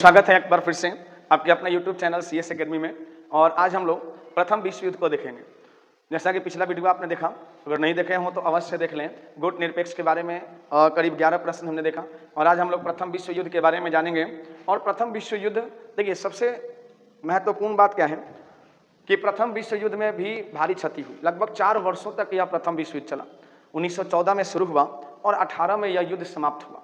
स्वागत है एक बार फिर से आपके अपना YouTube चैनल CS एकेडमी में। और आज हम लोग प्रथम विश्व युद्ध को देखेंगे। जैसा कि पिछला वीडियो आपने देखा, अगर नहीं देखे हो तो अवश्य देख लें। गुट निरपेक्ष के बारे में करीब 11 प्रश्न हमने देखा और आज हम लोग प्रथम विश्व युद्ध के बारे में जानेंगे। और प्रथम विश्व युद्ध, देखिए सबसे महत्वपूर्ण बात क्या है कि प्रथम विश्व युद्ध में भी भारी क्षति हुई। लगभग 4 वर्षों तक यह प्रथम विश्व युद्ध चला। 1914 में शुरू हुआ और 18 में यह युद्ध समाप्त हुआ।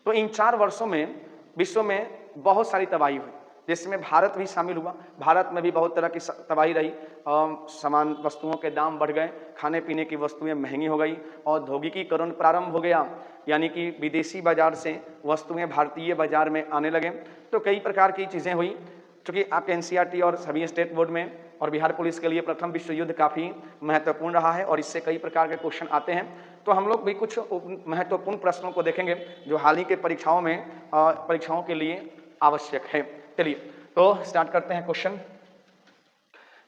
तो इन 4 वर्षों में विश्व में बहुत सारी तबाही हुई, जिसमें भारत भी शामिल हुआ। भारत में भी बहुत तरह की तबाही रही। सामान वस्तुओं के दाम बढ़ गए, खाने पीने की वस्तुएं महंगी हो गई, औद्योगिकीकरण प्रारंभ हो गया, यानी कि विदेशी बाजार से वस्तुएं भारतीय बाजार में आने लगे। तो कई प्रकार की चीज़ें हुई। चूँकि आपके NCERT और सभी स्टेट बोर्ड में और बिहार पुलिस के लिए प्रथम विश्व युद्ध काफ़ी महत्वपूर्ण रहा है और इससे कई प्रकार के क्वेश्चन आते हैं। तो हम लोग भी कुछ महत्वपूर्ण प्रश्नों को देखेंगे जो हाल ही के परीक्षाओं के लिए आवश्यक है। चलिए तो स्टार्ट करते हैं क्वेश्चन।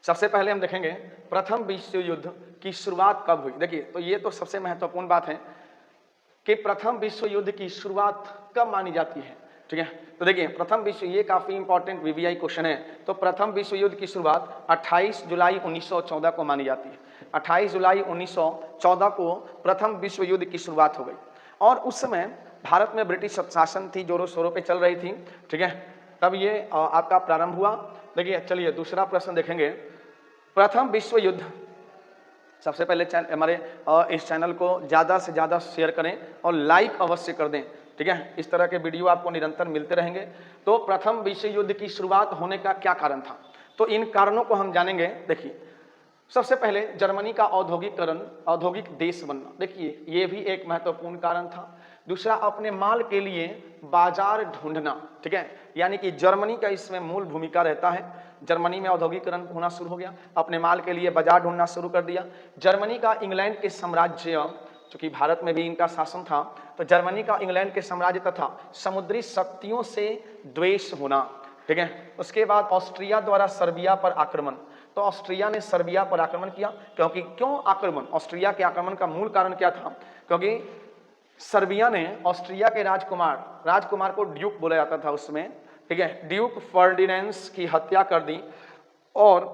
सबसे पहले हम देखेंगे प्रथम विश्व युद्ध की शुरुआत कब हुई। देखिए तो ये तो सबसे महत्वपूर्ण बात है कि प्रथम विश्व युद्ध की शुरुआत कब मानी जाती है। ठीक है, तो देखिए प्रथम विश्व, ये काफी इंपॉर्टेंट VVI क्वेश्चन है। तो प्रथम विश्व युद्ध की शुरुआत 28 जुलाई 1914 को मानी जाती है। 28 जुलाई 1914 को प्रथम विश्व युद्ध की शुरुआत हो गई और उस समय भारत में ब्रिटिश शासन थी, जोरों शोरों पे चल रही थी। ठीक है, तब ये आपका प्रारंभ हुआ। देखिए चलिए दूसरा प्रश्न देखेंगे। प्रथम विश्व युद्ध, सबसे पहले हमारे इस चैनल को ज़्यादा से ज़्यादा शेयर करें और लाइक अवश्य कर दें। ठीक है, इस तरह के वीडियो आपको निरंतर मिलते रहेंगे। तो प्रथम विश्व युद्ध की शुरुआत होने का क्या कारण था, तो इन कारणों को हम जानेंगे। देखिए सबसे पहले जर्मनी का औद्योगिकीकरण, औद्योगिक देश बनना, देखिए ये भी एक महत्वपूर्ण कारण था। दूसरा, अपने माल के लिए बाजार ढूंढना। ठीक है, यानी कि जर्मनी का इसमें मूल भूमिका रहता है। जर्मनी में औद्योगिकीकरण होना शुरू हो गया, अपने माल के लिए बाजार ढूंढना शुरू कर दिया। जर्मनी का इंग्लैंड के साम्राज्य, चूंकि भारत में भी इनका शासन था, तो जर्मनी का इंग्लैंड के साम्राज्य तथा समुद्री शक्तियों से द्वेष होना। ठीक है, उसके बाद ऑस्ट्रिया द्वारा सर्बिया पर आक्रमण। तो ऑस्ट्रिया ने सर्बिया पर आक्रमण किया। क्यों आक्रमण, ऑस्ट्रिया के आक्रमण का मूल कारण क्या था? क्योंकि सर्बिया ने ऑस्ट्रिया के राजकुमार को ड्यूक बोला जाता था उसमें, ठीक है, ड्यूक फर्डिनेंस की हत्या कर दी। और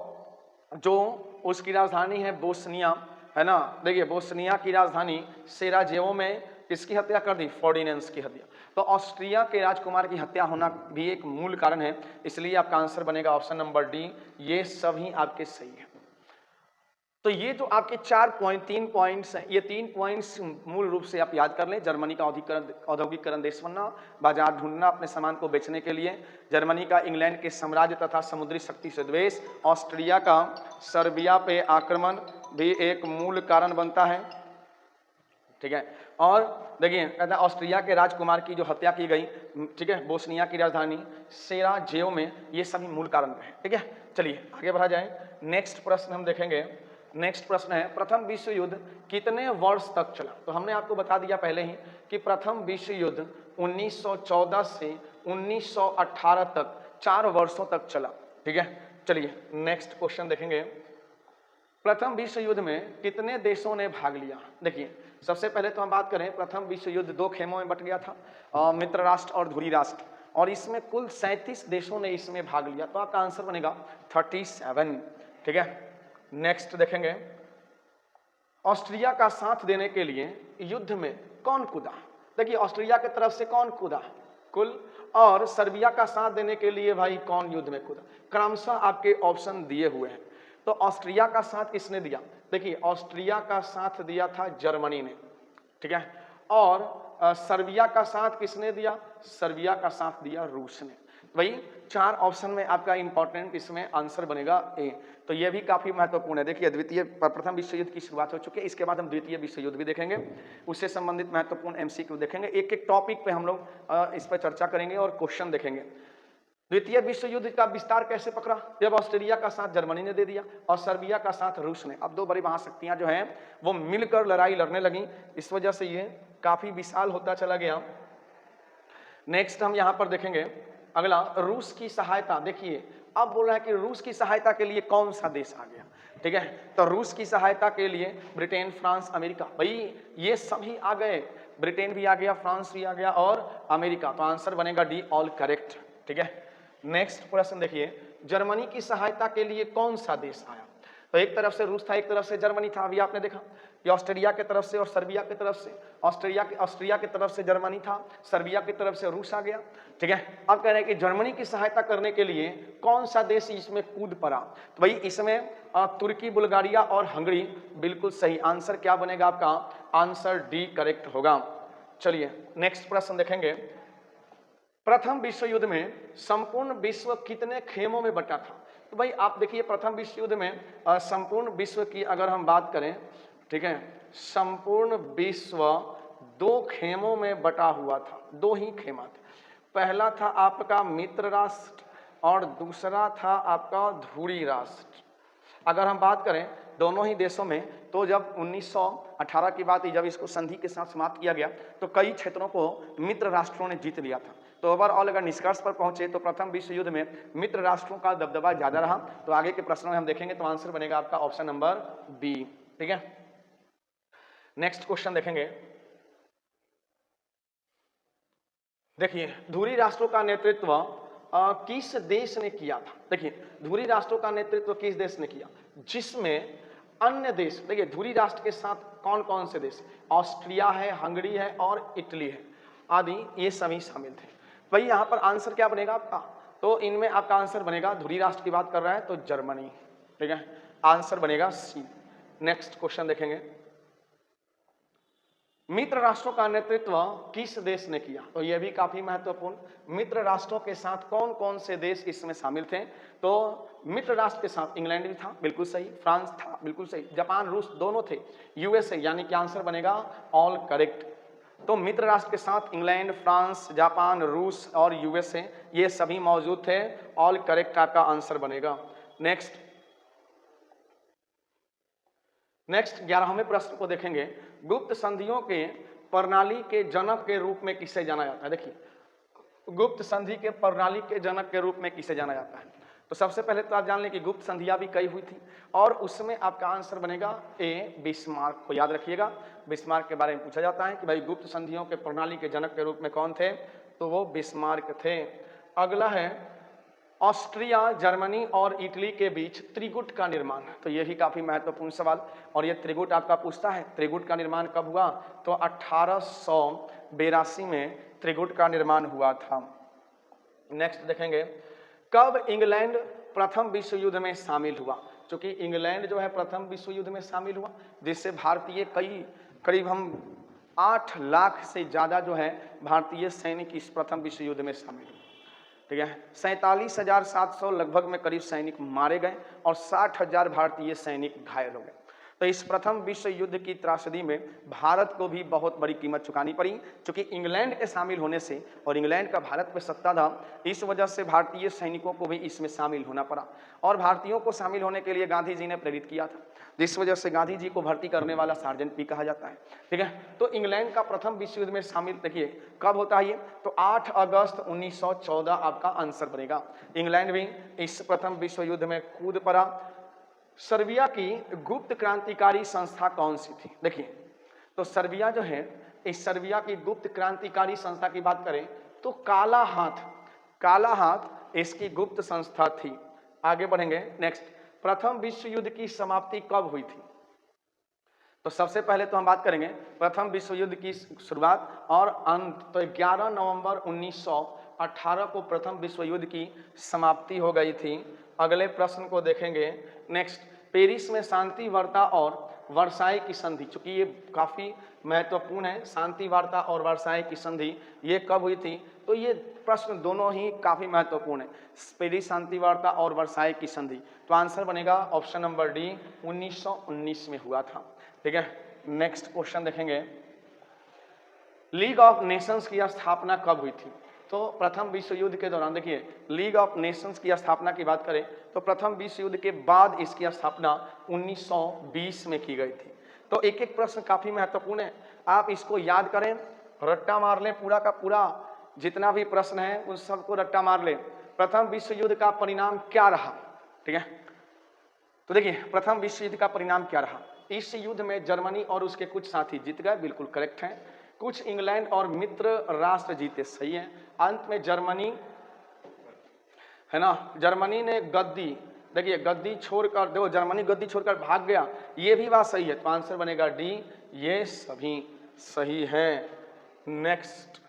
जो उसकी राजधानी है बोस्निया, है ना, देखिए बोस्निया की राजधानी सेराजेवो में किसकी हत्या कर दी? फर्डिनेंस की हत्या। तो ऑस्ट्रिया के राजकुमार की हत्या होना भी एक मूल कारण है, इसलिए आपका आंसर बनेगा ऑप्शन नंबर डी। ये सभी आपके सही है। तो ये जो आपके 3 पॉइंट्स हैं, ये 3 पॉइंट्स मूल रूप से आप याद कर लें। जर्मनी का औद्योगिकीकरण देश बनना, बाजार ढूंढना अपने सामान को बेचने के लिए, जर्मनी का इंग्लैंड के साम्राज्य तथा समुद्री शक्ति से द्वेष, ऑस्ट्रिया का सर्बिया पे आक्रमण भी एक मूल कारण बनता है। ठीक है, और देखिए कहता है ऑस्ट्रिया के राजकुमार की जो हत्या की गई, ठीक है, बोस्निया की राजधानी सेराजेवो में, ये सभी मूल कारण रहे। ठीक है, चलिए आगे बढ़ा जाए। नेक्स्ट प्रश्न हम देखेंगे। नेक्स्ट प्रश्न है प्रथम विश्व युद्ध कितने वर्ष तक चला। तो हमने आपको बता दिया पहले ही कि प्रथम विश्व युद्ध 1914 से 1918 तक 4 वर्षों तक चला। ठीक है, चलिए नेक्स्ट क्वेश्चन देखेंगे। प्रथम विश्व युद्ध में कितने देशों ने भाग लिया। देखिए सबसे पहले तो हम बात करें, प्रथम विश्व युद्ध 2 खेमों में बट गया था, मित्र राष्ट्र और धुरी राष्ट्र, और इसमें कुल 37 देशों ने इसमें भाग लिया। तो आपका आंसर बनेगा 37। ठीक है, नेक्स्ट देखेंगे। ऑस्ट्रिया का साथ देने के लिए युद्ध में कौन कूदा। देखिए ऑस्ट्रिया की तरफ से कौन कूदा कुल, और सर्बिया का साथ देने के लिए भाई कौन युद्ध में कूदा। क्रमशः आपके ऑप्शन दिए हुए हैं। तो ऑस्ट्रिया का साथ किसने दिया? देखिए ऑस्ट्रिया का साथ दिया था जर्मनी ने। ठीक है, और सर्बिया का साथ किसने दिया? सर्बिया का साथ दिया रूस ने। वही 4 ऑप्शन में आपका इंपॉर्टेंट इसमें आंसर बनेगा ए। तो ये भी काफी महत्वपूर्ण है। देखिए प्रथम विश्व युद्ध की शुरुआत हो चुकी है, इसके बाद हम द्वितीय विश्व युद्ध भी देखेंगे, उससे संबंधित महत्वपूर्ण MCQ देखेंगे। एक एक टॉपिक पे हम लोग इस पर चर्चा करेंगे और क्वेश्चन देखेंगे। द्वितीय विश्व युद्ध का विस्तार कैसे पकड़ा? जब ऑस्ट्रेलिया का साथ जर्मनी ने दे दिया और सर्बिया का साथ रूस ने। अब 2 बड़ी महाशक्तियां जो हैं वो मिलकर लड़ाई लड़ने लगी, इस वजह से ये काफी विशाल होता चला गया। नेक्स्ट हम यहां पर देखेंगे अगला, रूस की सहायता। देखिए अब बोल रहा है कि रूस की सहायता के लिए कौन सा देश आ गया। ठीक है, तो रूस की सहायता के लिए ब्रिटेन, फ्रांस, अमेरिका, भाई ये सभी आ गए। ब्रिटेन भी आ गया, फ्रांस भी आ गया और अमेरिका। तो आंसर बनेगा डी, ऑल करेक्ट। ठीक है। नेक्स्ट प्रश्न देखिए, जर्मनी की सहायता के लिए कौन सा देश आया? तो एक तरफ से रूस था, एक तरफ से जर्मनी था। अभी आपने देखा कि ऑस्ट्रिया की तरफ से और सर्बिया की तरफ से, ऑस्ट्रिया की तरफ से जर्मनी था, सर्बिया की तरफ से रूस आ गया। ठीक है, अब कह रहे हैं कि जर्मनी की सहायता करने के लिए कौन सा देश इसमें कूद पड़ा? तो भाई इसमें तुर्की, बुल्गारिया और हंगरी बिल्कुल सही। आंसर क्या बनेगा आपका? आंसर डी करेक्ट होगा। चलिए नेक्स्ट प्रश्न देखेंगे, प्रथम विश्व युद्ध में संपूर्ण विश्व कितने खेमों में बटा था? तो भाई आप देखिए, प्रथम विश्व युद्ध में संपूर्ण विश्व की अगर हम बात करें, ठीक है, संपूर्ण विश्व 2 खेमों में बटा हुआ था। 2 ही खेमा थे। पहला था आपका मित्र राष्ट्र और दूसरा था आपका धुरी राष्ट्र। अगर हम बात करें दोनों ही देशों में, तो जब 1918 की बात हुई, जब इसको संधि के साथ समाप्त किया गया, तो कई क्षेत्रों को मित्र राष्ट्रों ने जीत लिया था। तो ओवरऑल अगर निष्कर्ष पर पहुंचे तो प्रथम विश्व युद्ध में मित्र राष्ट्रों का दबदबा ज्यादा रहा। तो आगे के प्रश्नों में हम देखेंगे, तो आंसर बनेगा आपका ऑप्शन नंबर बी। ठीक है, नेक्स्ट क्वेश्चन देखेंगे। देखिए, धुरी राष्ट्रों का नेतृत्व किस देश ने किया था? देखिए, धुरी राष्ट्रों का नेतृत्व किस देश ने किया जिसमें अन्य देश, देखिए धुरी राष्ट्र के साथ कौन कौन से देश? ऑस्ट्रिया है, हंगरी है और इटली है आदि, ये सभी शामिल थे। भाई यहाँ पर आंसर क्या बनेगा आपका? तो इनमें आपका आंसर बनेगा, धुरी राष्ट्र की बात कर रहा है तो जर्मनी। ठीक है, आंसर बनेगा सी। नेक्स्ट क्वेश्चन देखेंगे, मित्र राष्ट्रों का नेतृत्व किस देश ने किया? तो यह भी काफी महत्वपूर्ण। मित्र राष्ट्रों के साथ कौन कौन से देश इसमें शामिल थे? तो मित्र राष्ट्र के साथ इंग्लैंड भी था, बिल्कुल सही। फ्रांस था, बिल्कुल सही। जापान, रूस दोनों थे। यूएसए, यानी कि आंसर बनेगा ऑल करेक्ट। तो मित्र राष्ट्र के साथ इंग्लैंड, फ्रांस, जापान, रूस और यूएसए, ये सभी मौजूद थे। ऑल करेक्ट आपका आंसर बनेगा। नेक्स्ट 11वें प्रश्न को देखेंगे, गुप्त संधियों के प्रणाली के जनक के रूप में किसे जाना जाता है? देखिए, गुप्त संधि के प्रणाली के जनक के रूप में किसे जाना जाता है? तो सबसे पहले तो आप जान लें कि गुप्त संधियां भी कई हुई थी और उसमें आपका आंसर बनेगा ए, बिस्मार्क को याद रखिएगा। बिस्मार्क के बारे में पूछा जाता है कि भाई गुप्त संधियों के प्रणाली के जनक के रूप में कौन थे? तो वो बिस्मार्क थे। अगला है ऑस्ट्रिया, जर्मनी और इटली के बीच त्रिगुट का निर्माण। तो ये भी काफी महत्वपूर्ण सवाल, और ये त्रिगुट आपका पूछता है त्रिगुट का निर्माण कब हुआ? तो 1882 में त्रिगुट का निर्माण हुआ था। नेक्स्ट देखेंगे, कब इंग्लैंड प्रथम विश्व युद्ध में शामिल हुआ? क्योंकि इंग्लैंड जो है प्रथम विश्व युद्ध में शामिल हुआ, जिससे भारतीय करीब हम 8 लाख से ज्यादा जो है भारतीय सैनिक इस प्रथम विश्व युद्ध में शामिल हुए। ठीक है, 47,700 लगभग में करीब सैनिक मारे गए और 60,000 भारतीय सैनिक घायल हो गए। तो इस प्रथम विश्व युद्ध की त्रासदी में भारत को भी बहुत बड़ी कीमत चुकानी पड़ी, क्योंकि इंग्लैंड के शामिल होने से, और इंग्लैंड का भारत पे सत्ता था, इस वजह से भारतीय सैनिकों को भी इसमें शामिल होना पड़ा। और भारतीयों को शामिल होने के लिए गांधी जी ने प्रेरित किया था, जिस वजह से गांधी जी को भर्ती करने वाला सार्जेंट भी कहा जाता है। ठीक है, तो इंग्लैंड का प्रथम विश्व युद्ध में शामिल, देखिए कब होता है ये? तो 8 अगस्त 1914 आपका आंसर बनेगा। इंग्लैंड भी इस प्रथम विश्व युद्ध में कूद पड़ा। सर्बिया की गुप्त क्रांतिकारी संस्था कौन सी थी? देखिए, तो सर्बिया जो है, इस सर्बिया की गुप्त क्रांतिकारी संस्था की बात करें तो काला हाथ इसकी गुप्त संस्था थी। आगे बढ़ेंगे। नेक्स्ट, प्रथम विश्व युद्ध की समाप्ति कब हुई थी? तो सबसे पहले तो हम बात करेंगे प्रथम विश्व युद्ध की शुरुआत और अंत। तो 11 नवंबर 1918 को प्रथम विश्व युद्ध की समाप्ति हो गई थी। अगले प्रश्न को देखेंगे। नेक्स्ट, पेरिस में शांति वार्ता और वर्साई की संधि, चूंकि ये काफी महत्वपूर्ण है, शांति वार्ता और वर्साई की संधि ये कब हुई थी? तो ये प्रश्न दोनों ही काफी महत्वपूर्ण है, पेरिस शांति वार्ता और वर्साई की संधि। तो आंसर बनेगा ऑप्शन नंबर डी, 1919 में हुआ था। ठीक है, नेक्स्ट क्वेश्चन देखेंगे, लीग ऑफ नेशंस की स्थापना कब हुई थी? तो प्रथम विश्व युद्ध के दौरान। देखिए, लीग ऑफ नेशंस की स्थापना की बात करें तो प्रथम विश्व युद्ध के बाद इसकी स्थापना 1920 में की गई थी। तो एक एक प्रश्न काफी महत्वपूर्ण है, आप इसको याद करें, रट्टा मार लें, पूरा का पूरा जितना भी प्रश्न है उस सबको रट्टा मार लें। प्रथम विश्व युद्ध का परिणाम क्या रहा? ठीक है, तो देखिए प्रथम विश्व युद्ध का परिणाम क्या रहा? इस युद्ध में जर्मनी और उसके कुछ साथी जीत गए, बिल्कुल करेक्ट हैं। कुछ इंग्लैंड और मित्र राष्ट्र जीते, सही है। अंत में जर्मनी है ना। जर्मनी ने गद्दी, देखिए गद्दी छोड़कर, देखो जर्मनी गद्दी छोड़कर भाग गया, ये भी बात सही है, तो आंसर बनेगा डी, ये सभी सही है। नेक्स्ट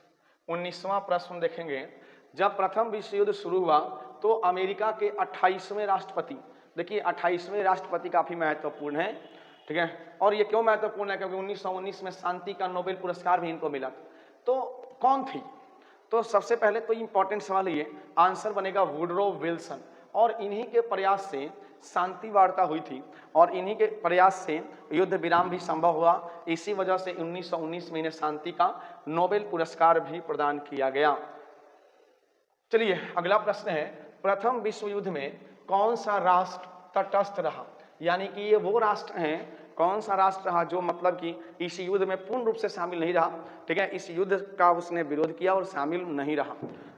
19वां प्रश्न देखेंगे, जब प्रथम विश्व युद्ध शुरू हुआ तो अमेरिका के 28वें राष्ट्रपति, देखिए 28वें राष्ट्रपति काफी महत्वपूर्ण है, ठीक है। और ये क्यों महत्वपूर्ण है, क्योंकि 1919 में शांति का नोबेल पुरस्कार भी इनको मिला था। तो कौन थी, तो सबसे पहले तो इंपॉर्टेंट सवाल ये, आंसर बनेगा वुडरो विल्सन, और इन्हीं के प्रयास से शांति वार्ता हुई थी और इन्हीं के प्रयास से युद्ध विराम भी संभव हुआ। इसी वजह से 1919 में इन्हें शांति का नोबेल पुरस्कार भी प्रदान किया गया। चलिए अगला प्रश्न है, प्रथम विश्व युद्ध में कौन सा राष्ट्र तटस्थ रहा, यानी कि ये वो राष्ट्र हैं, कौन सा राष्ट्र रहा जो मतलब कि इस युद्ध में पूर्ण रूप से शामिल नहीं रहा, ठीक है, इस युद्ध का उसने विरोध किया और शामिल नहीं रहा।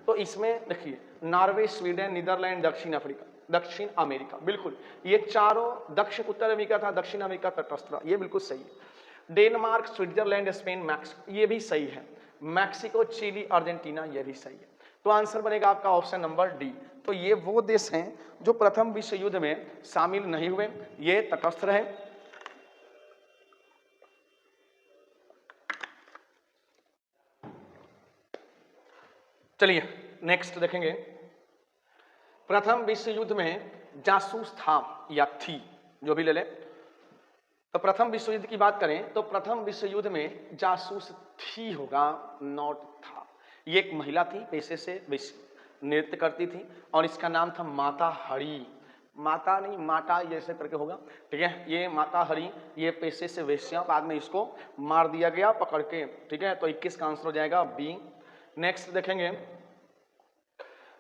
तो इसमें देखिए नॉर्वे, स्वीडन, नीदरलैंड, दक्षिण अमेरिका, बिल्कुल ये चारों, दक्षिण उत्तर अमेरिका था, दक्षिण अमेरिका तटस्थ रहा, ये बिल्कुल सही है। डेनमार्क, स्विट्जरलैंड, स्पेन, मैक्सिको, ये भी सही है। मैक्सिको, चिली, अर्जेंटीना, ये भी सही है। तो आंसर बनेगा आपका ऑप्शन नंबर डी। तो ये वो देश हैं जो प्रथम विश्व युद्ध में शामिल नहीं हुए, ये तटस्थ रहे। चलिए नेक्स्ट देखेंगे, प्रथम विश्व युद्ध में जासूस था या थी, जो भी ले ले। तो प्रथम विश्व युद्ध की बात करें तो प्रथम विश्व युद्ध में जासूस थी होगा, नॉट था। ये एक महिला थी, पेशे से नृत्य करती थी और इसका नाम था माता हरी, माता नहीं माता जैसे करके होगा, ठीक है। ये माता हरी, ये पेशे से वेश्या, बाद में इसको मार दिया गया पकड़ के, ठीक है। तो 21 का आंसर हो जाएगा बी। नेक्स्ट देखेंगे,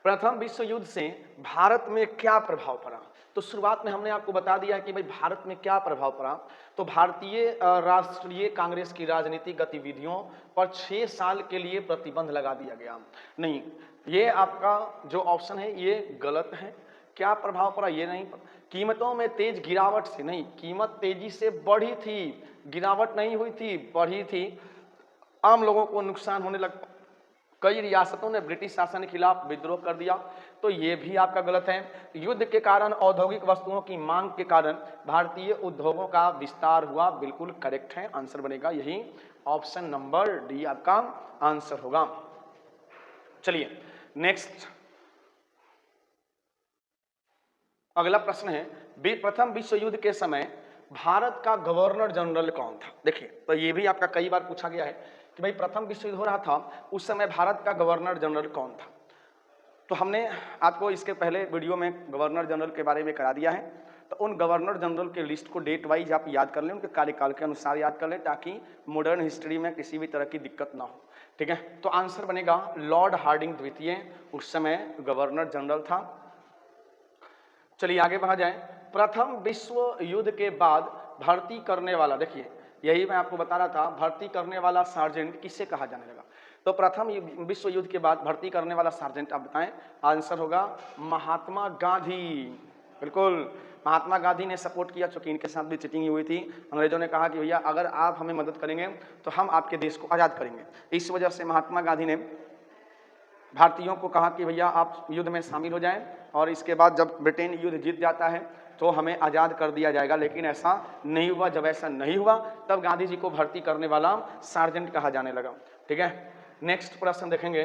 प्रथम विश्व युद्ध से भारत में क्या प्रभाव पड़ा। तो शुरुआत में हमने आपको बता दिया कि भाई भारत में क्या प्रभाव पड़ा। तो भारतीय राष्ट्रीय कांग्रेस की राजनीतिक गतिविधियों पर 6 साल के लिए प्रतिबंध लगा दिया गया। नहीं, ये आपका जो ऑप्शन है ये गलत है। क्या प्रभाव पड़ा ये नहीं पड़ा। कीमतों में तेज गिरावट से नहीं, कीमत तेजी से बढ़ी थी, गिरावट नहीं हुई थी, बढ़ी थी। आम लोगों को नुकसान होने लगा, कई रियासतों ने ब्रिटिश शासन के खिलाफ विद्रोह कर दिया, तो ये भी आपका गलत है। युद्ध के कारण औद्योगिक वस्तुओं की मांग के कारण भारतीय उद्योगों का विस्तार हुआ, बिल्कुल करेक्ट है, आंसर बनेगा यही ऑप्शन नंबर डी आपका आंसर होगा। चलिए नेक्स्ट अगला प्रश्न है, प्रथम विश्व युद्ध के समय भारत का गवर्नर जनरल कौन था। देखिए तो ये भी आपका कई बार पूछा गया है कि भाई प्रथम विश्व युद्ध हो रहा था उस समय भारत का गवर्नर जनरल कौन था। तो हमने आपको इसके पहले वीडियो में गवर्नर जनरल के बारे में करा दिया है। तो उन गवर्नर जनरल के लिस्ट को डेट वाइज आप याद कर लें, उनके कार्यकाल के अनुसार याद कर लें, ताकि मॉडर्न हिस्ट्री में किसी भी तरह की दिक्कत ना हो, ठीक है। तो आंसर बनेगा लॉर्ड हार्डिंग द्वितीय उस समय गवर्नर जनरल था। चलिए आगे बढ़ा जाए। प्रथम विश्व युद्ध के बाद भर्ती करने वाला, देखिए यही मैं आपको बता रहा था, भर्ती करने वाला सार्जेंट किसे कहा जाने लगा। तो प्रथम विश्व युद्ध के बाद भर्ती करने वाला सार्जेंट आप बताएं, आंसर होगा महात्मा गांधी। बिल्कुल महात्मा गांधी ने सपोर्ट किया, चूंकि इनके साथ भी चीटिंग हुई थी। अंग्रेजों ने कहा कि भैया अगर आप हमें मदद करेंगे तो हम आपके देश को आज़ाद करेंगे। इस वजह से महात्मा गांधी ने भारतीयों को कहा कि भैया आप युद्ध में शामिल हो जाएं, और इसके बाद जब ब्रिटेन युद्ध जीत जाता है तो हमें आज़ाद कर दिया जाएगा। लेकिन ऐसा नहीं हुआ। जब ऐसा नहीं हुआ तब गांधी जी को भर्ती करने वाला सार्जेंट कहा जाने लगा, ठीक है। नेक्स्ट प्रश्न देखेंगे,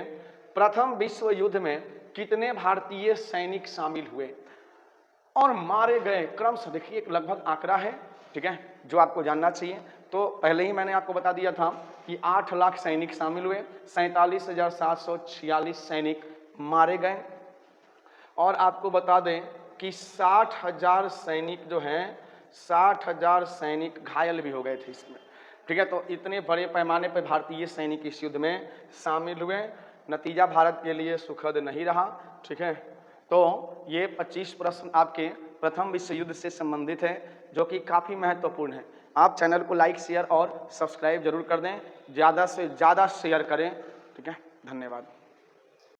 प्रथम विश्व युद्ध में कितने भारतीय सैनिक शामिल हुए और मारे गए क्रम से, देखिए एक लगभग आंकड़ा है, ठीक है, जो आपको जानना चाहिए। तो पहले ही मैंने आपको बता दिया था कि 8 लाख सैनिक शामिल हुए, 47,746 सैनिक मारे गए, और आपको बता दें कि 60,000 सैनिक जो हैं, 60,000 सैनिक घायल भी हो गए थे इसमें, ठीक है। तो इतने बड़े पैमाने पर भारतीय सैनिक इस युद्ध में शामिल हुए। नतीजा भारत के लिए सुखद नहीं रहा, ठीक है। तो ये 25 प्रश्न आपके प्रथम विश्व युद्ध से संबंधित है, जो कि काफ़ी महत्वपूर्ण है। आप चैनल को लाइक, शेयर और सब्सक्राइब जरूर कर दें, ज़्यादा से ज़्यादा शेयर करें, ठीक है। धन्यवाद।